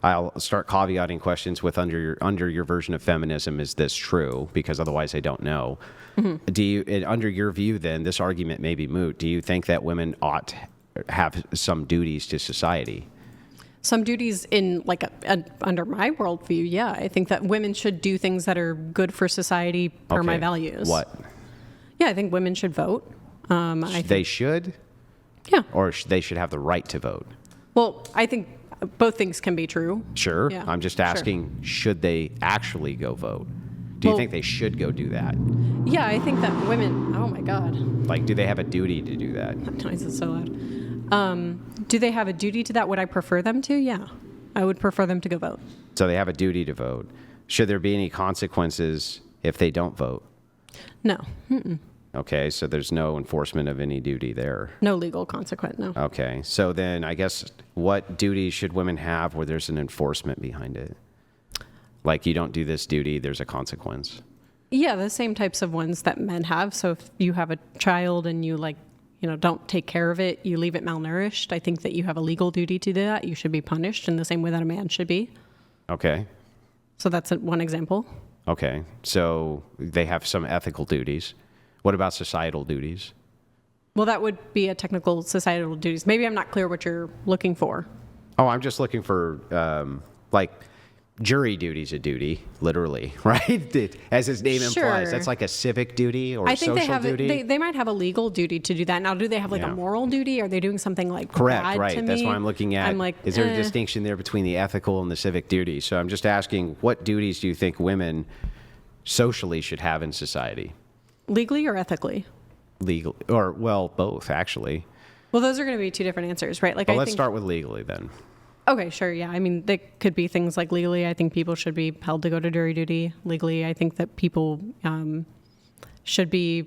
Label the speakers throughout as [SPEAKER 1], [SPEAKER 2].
[SPEAKER 1] I'll start caveating questions with under your version of feminism, is this true? Because otherwise I don't know. Do you, under your view then, this argument may be moot. Do you think that women ought to have some duties to society?
[SPEAKER 2] Some duties in under my worldview, yeah. I think that women should do things that are good for society per my values.
[SPEAKER 1] What?
[SPEAKER 2] Yeah, I think women should vote.
[SPEAKER 1] They should?
[SPEAKER 2] Yeah.
[SPEAKER 1] Or they should have the right to vote?
[SPEAKER 2] Well, I think both things can be true.
[SPEAKER 1] Sure.
[SPEAKER 2] Yeah,
[SPEAKER 1] I'm just asking, should they actually go vote? Do you think they should go do that?
[SPEAKER 2] Yeah, I think that women, oh my God.
[SPEAKER 1] Like, do they have a duty to do that?
[SPEAKER 2] That noise is so loud. Do they have a duty to that? Would I prefer them to? Yeah. I would prefer them to go vote.
[SPEAKER 1] So they have a duty to vote. Should there be any consequences if they don't vote?
[SPEAKER 2] No. Mm-mm.
[SPEAKER 1] Okay, so there's no enforcement of any duty there.
[SPEAKER 2] No legal consequence, no.
[SPEAKER 1] Okay, so then I guess what duty should women have where there's an enforcement behind it? Like, you don't do this duty, there's a consequence.
[SPEAKER 2] Yeah, the same types of ones that men have. So if you have a child and you don't take care of it, you leave it malnourished, I think that you have a legal duty to do that. You should be punished in the same way that a man should be.
[SPEAKER 1] Okay.
[SPEAKER 2] So that's one example.
[SPEAKER 1] Okay, so they have some ethical duties. What about societal duties?
[SPEAKER 2] Well, that would be a technical societal duties. Maybe I'm not clear what you're looking for.
[SPEAKER 1] Oh, I'm just looking for, jury duty's a duty, literally, right? As its name implies. That's like a civic duty or a social duty.
[SPEAKER 2] They might have a legal duty to do that. Now, do they have a moral duty? Are they doing something like
[SPEAKER 1] correct,
[SPEAKER 2] bad
[SPEAKER 1] right?
[SPEAKER 2] to me?
[SPEAKER 1] That's why I'm looking at.
[SPEAKER 2] I'm like,
[SPEAKER 1] is there a distinction there between the ethical and the civic duty? So I'm just asking, what duties do you think women socially should have in society?
[SPEAKER 2] Legally or ethically?
[SPEAKER 1] Legal, or well, both actually.
[SPEAKER 2] Well, those are going to be two different answers, right? Like,
[SPEAKER 1] let's start with legally then.
[SPEAKER 2] Okay, sure. Yeah. I mean, they could be things like legally, I think people should be held to go to jury duty. Legally, I think that people should be,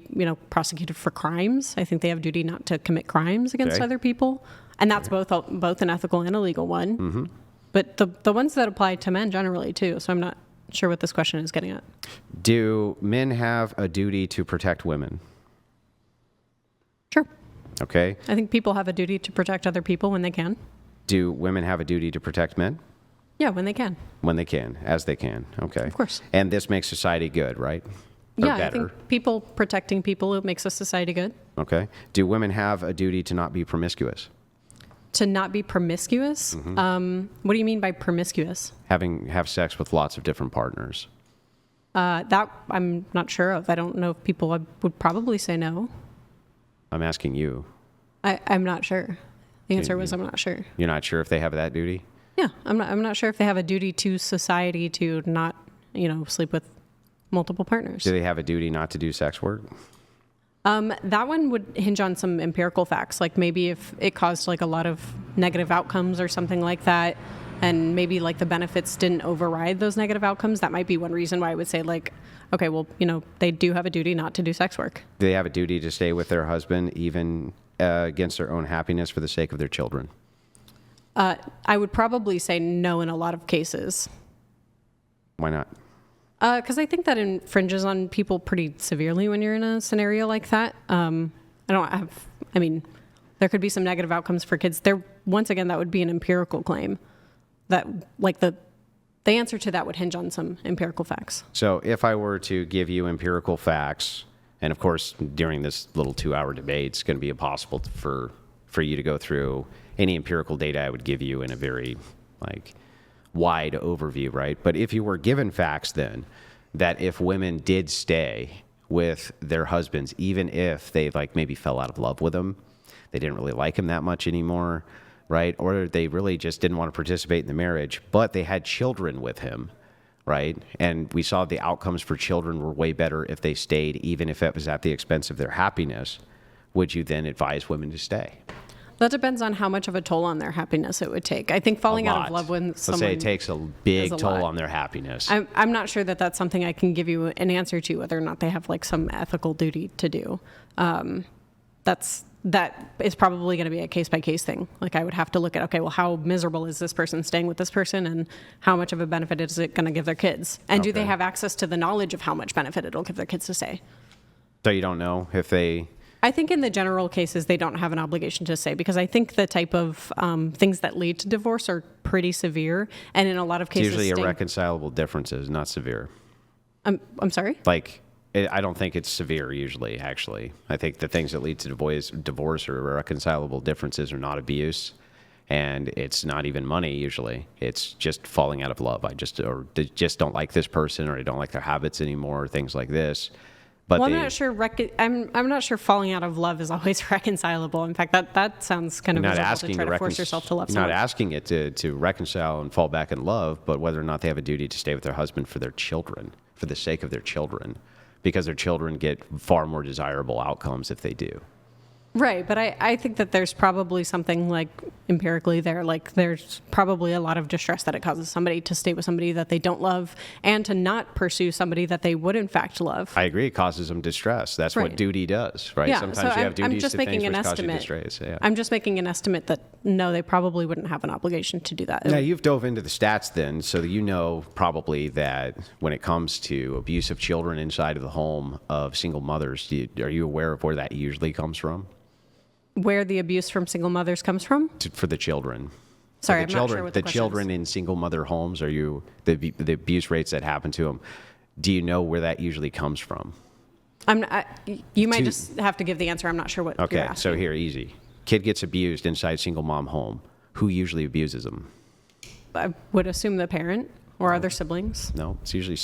[SPEAKER 2] prosecuted for crimes. I think they have a duty not to commit crimes against other people. And that's both an ethical and a legal one. Mm-hmm. But the ones that apply to men generally too. So I'm not sure what this question is getting at.
[SPEAKER 1] Do men have a duty to protect women?
[SPEAKER 2] Sure.
[SPEAKER 1] Okay.
[SPEAKER 2] I think people have a duty to protect other people when they can.
[SPEAKER 1] Do women have a duty to protect men?
[SPEAKER 2] Yeah, when they can.
[SPEAKER 1] When they can, as they can. Okay.
[SPEAKER 2] Of course.
[SPEAKER 1] And this makes society good, right? Or
[SPEAKER 2] yeah,
[SPEAKER 1] better.
[SPEAKER 2] I think people protecting people, it makes a society good.
[SPEAKER 1] Okay. Do women have a duty to not be promiscuous?
[SPEAKER 2] To not be promiscuous? Mm-hmm. What do you mean by promiscuous?
[SPEAKER 1] Have sex with lots of different partners.
[SPEAKER 2] That I'm not sure of. I don't know if people would probably say no.
[SPEAKER 1] I'm asking you.
[SPEAKER 2] I'm not sure. The answer was I'm not sure.
[SPEAKER 1] You're not sure if they have that duty?
[SPEAKER 2] Yeah, I'm not sure if they have a duty to society to not, sleep with multiple partners.
[SPEAKER 1] Do they have a duty not to do sex work?
[SPEAKER 2] That one would hinge on some empirical facts, like maybe if it caused like a lot of negative outcomes or something like that, and maybe like the benefits didn't override those negative outcomes. That might be one reason why I would say like, okay, well, they do have a duty not to do sex work.
[SPEAKER 1] Do they have a duty to stay with their husband even against their own happiness for the sake of their children?
[SPEAKER 2] I would probably say no in a lot of cases.
[SPEAKER 1] Why not?
[SPEAKER 2] Because I think that infringes on people pretty severely when you're in a scenario like that. There could be some negative outcomes for kids. Once again, that would be an empirical claim. That like the answer to that would hinge on some empirical facts.
[SPEAKER 1] So if I were to give you empirical facts, and of course, during this little 2-hour debate, it's going to be impossible for you to go through any empirical data I would give you in a very wide overview, right? But if you were given facts then that if women did stay with their husbands, even if they maybe fell out of love with them, they didn't really like him that much anymore, right? Or they really just didn't want to participate in the marriage, but they had children with him, right? And we saw the outcomes for children were way better if they stayed, even if it was at the expense of their happiness. Would you then advise women to stay?
[SPEAKER 2] That depends on how much of a toll on their happiness it would take. I think falling out of love with someone...
[SPEAKER 1] Let's say it takes a big toll on their happiness.
[SPEAKER 2] I'm not sure that that's something I can give you an answer to, whether or not they have some ethical duty to do. That is probably going to be a case-by-case thing. I would have to look at, okay, well, how miserable is this person staying with this person, and how much of a benefit is it going to give their kids? And do they have access to the knowledge of how much benefit it'll give their kids to stay?
[SPEAKER 1] So you don't know if they
[SPEAKER 2] I think in the general cases, they don't have an obligation to say, because I think the type of things that lead to divorce are pretty severe. And in a lot of
[SPEAKER 1] It's
[SPEAKER 2] cases,
[SPEAKER 1] usually irreconcilable differences, not severe.
[SPEAKER 2] I'm sorry?
[SPEAKER 1] Like, I don't think it's severe usually, actually. I think the things that lead to divorce or irreconcilable differences are not abuse. And it's not even money usually. It's just falling out of love. Or they just don't like this person, or I don't like their habits anymore, or things like this. But
[SPEAKER 2] Well, I'm not sure. I'm not sure falling out of love is always reconcilable. In fact, that sounds kind of
[SPEAKER 1] you're not
[SPEAKER 2] miserable
[SPEAKER 1] asking
[SPEAKER 2] to try to force yourself to love
[SPEAKER 1] You're
[SPEAKER 2] someone.
[SPEAKER 1] not asking it to reconcile and fall back in love, but whether or not they have a duty to stay with their husband for their children, for the sake of their children, because their children get far more desirable outcomes if they do.
[SPEAKER 2] Right, but I think that there's probably something like empirically there, like there's probably a lot of distress that it causes somebody to stay with somebody that they don't love and to not pursue somebody that they would in fact love.
[SPEAKER 1] I agree. It causes them distress. That's
[SPEAKER 2] Right.
[SPEAKER 1] what duty does, right?
[SPEAKER 2] Yeah,
[SPEAKER 1] Sometimes
[SPEAKER 2] so
[SPEAKER 1] you have
[SPEAKER 2] I'm
[SPEAKER 1] duties
[SPEAKER 2] just
[SPEAKER 1] to
[SPEAKER 2] making
[SPEAKER 1] things
[SPEAKER 2] an
[SPEAKER 1] which cause you
[SPEAKER 2] estimate.
[SPEAKER 1] distress. Yeah.
[SPEAKER 2] I'm just making an estimate that no, they probably wouldn't have an obligation to do that.
[SPEAKER 1] Now, you've dove into the stats then, so that you know probably that when it comes to abuse of children inside of the home of single mothers, are you aware of where that usually comes from?
[SPEAKER 2] Where the abuse from single mothers comes from?
[SPEAKER 1] For the children.
[SPEAKER 2] Sorry,
[SPEAKER 1] For
[SPEAKER 2] I'm not sure what the question
[SPEAKER 1] children
[SPEAKER 2] is.
[SPEAKER 1] in single mother homes, the abuse rates that happen to them, do you know where that usually comes from?
[SPEAKER 2] You might just have to give the answer. I'm not sure what you're
[SPEAKER 1] Okay,
[SPEAKER 2] asking.
[SPEAKER 1] so here, easy. Kid gets abused inside single mom home. Who usually abuses them?
[SPEAKER 2] I would assume the parent or other siblings.
[SPEAKER 1] No, it's usually,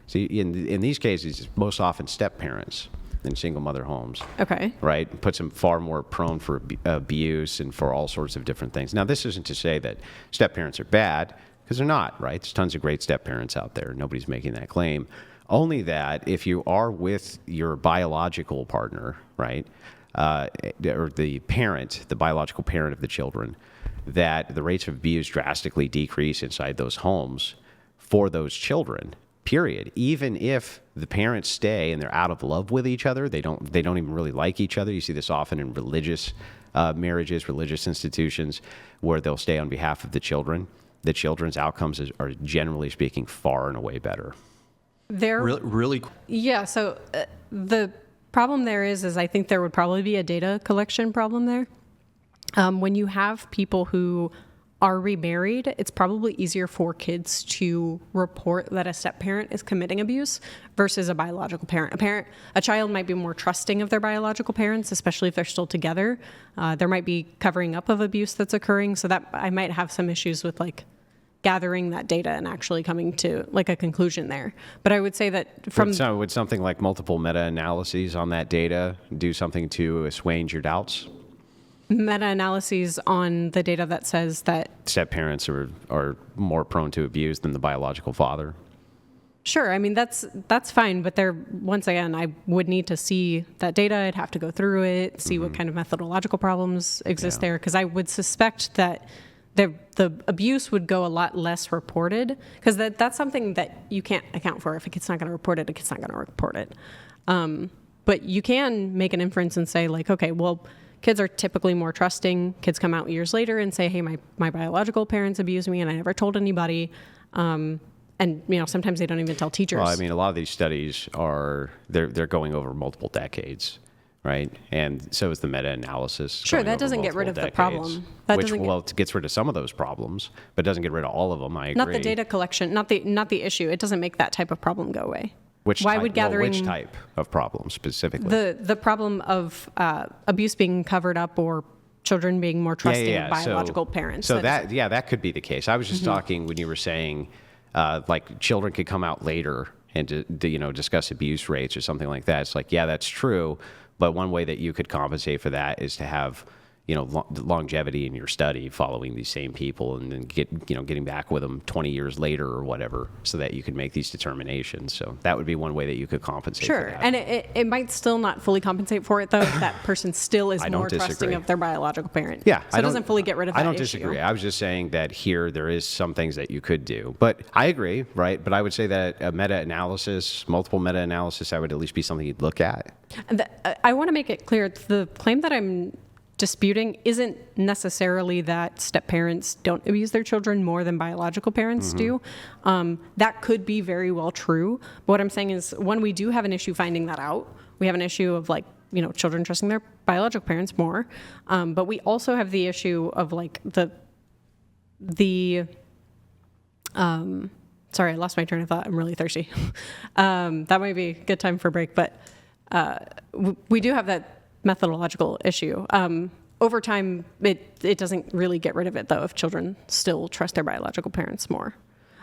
[SPEAKER 1] see, in these cases, it's most often step parents in single mother homes.
[SPEAKER 2] Okay.
[SPEAKER 1] Right? Puts them far more prone for abuse and for all sorts of different things. Now, this isn't to say that step parents are bad, because they're not, right? There's tons of great step parents out there. Nobody's making that claim. Only that if you are with your biological partner, right, or the parent, the biological parent of the children, that the rates of abuse drastically decrease inside those homes for those children. Period. Even if the parents stay and they're out of love with each other, they don't even really like each other. You see this often in religious marriages, religious institutions, where they'll stay on behalf of the children. The children's outcomes are generally speaking far and away better.
[SPEAKER 3] Really?
[SPEAKER 2] Yeah. So the problem there is I think there would probably be a data collection problem there. When you have people who are remarried, it's probably easier for kids to report that a step parent is committing abuse versus a biological parent. A child might be more trusting of their biological parents, especially if they're still together. There might be covering up of abuse that's occurring, so that I might have some issues with like gathering that data and actually coming to like a conclusion there. But I would say that
[SPEAKER 1] Would something like multiple meta-analyses on that data do something to assuage your doubts?
[SPEAKER 2] Meta-analyses on the data that says that
[SPEAKER 1] Step parents are more prone to abuse than the biological father.
[SPEAKER 2] sure, I mean that's fine, but there once again I would need to see that data. I'd have to go through it, see what kind of methodological problems exist there, because I would suspect that the abuse would go a lot less reported, because that's something that you can't account for. If a kid's not going to report it, a kid's not going to report it. But you can make an inference and say like, okay, well, kids are typically more trusting. Kids come out years later and say, hey, my biological parents abused me and I never told anybody. And sometimes they don't even tell teachers.
[SPEAKER 1] Well, I mean, a lot of these studies they're going over multiple decades, right? And so is the meta-analysis.
[SPEAKER 2] Sure,
[SPEAKER 1] going
[SPEAKER 2] that
[SPEAKER 1] over
[SPEAKER 2] doesn't get rid
[SPEAKER 1] multiple
[SPEAKER 2] of the
[SPEAKER 1] decades,
[SPEAKER 2] problem.
[SPEAKER 1] It gets rid of some of those problems, but doesn't get rid of all of them. I agree.
[SPEAKER 2] Not the data collection, not the issue. It doesn't make that type of problem go away.
[SPEAKER 1] Which
[SPEAKER 2] Why
[SPEAKER 1] type,
[SPEAKER 2] would gathering
[SPEAKER 1] which type of problem specifically?
[SPEAKER 2] the problem of abuse being covered up or children being more trusting of biological parents?
[SPEAKER 1] So that could be the case. I was just talking when you were saying like children could come out later and discuss abuse rates or something like that. It's like, yeah, that's true. But one way that you could compensate for that is to have longevity in your study following these same people and then getting back with them 20 years later or whatever, so that you could make these determinations. So that would be one way that you could compensate for
[SPEAKER 2] Sure,
[SPEAKER 1] that.
[SPEAKER 2] and it might still not fully compensate for it, though, if that person still is more trusting
[SPEAKER 1] disagree.
[SPEAKER 2] of their biological parent.
[SPEAKER 1] Yeah.
[SPEAKER 2] So it doesn't fully get rid of that
[SPEAKER 1] I don't
[SPEAKER 2] issue.
[SPEAKER 1] disagree. I was just saying that here there is some things that you could do. But I agree, right? But I would say that a meta-analysis, multiple meta-analysis, that would at least be something you'd look at.
[SPEAKER 2] And I want to make it clear, the claim that I'm disputing isn't necessarily that step parents don't abuse their children more than biological parents do. That could be very well true. But what I'm saying is, when we do have an issue finding that out, we have an issue of like children trusting their biological parents more. But we also have the issue of like sorry, I lost my train of thought. I'm really thirsty. That might be a good time for a break, but we do have that methodological issue. Over time, it doesn't really get rid of it, though, if children still trust their biological parents more.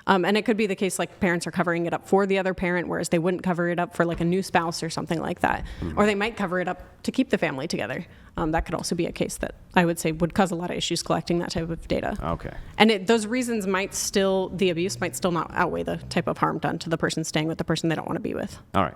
[SPEAKER 2] And it could be the case like parents are covering it up for the other parent, whereas they wouldn't cover it up for like a new spouse or something like that. Or they might cover it up to keep the family together. That could also be a case that I would say would cause a lot of issues collecting that type of data.
[SPEAKER 1] Okay.
[SPEAKER 2] And those reasons the abuse might still not outweigh the type of harm done to the person staying with the person they don't want to be with.
[SPEAKER 1] All right.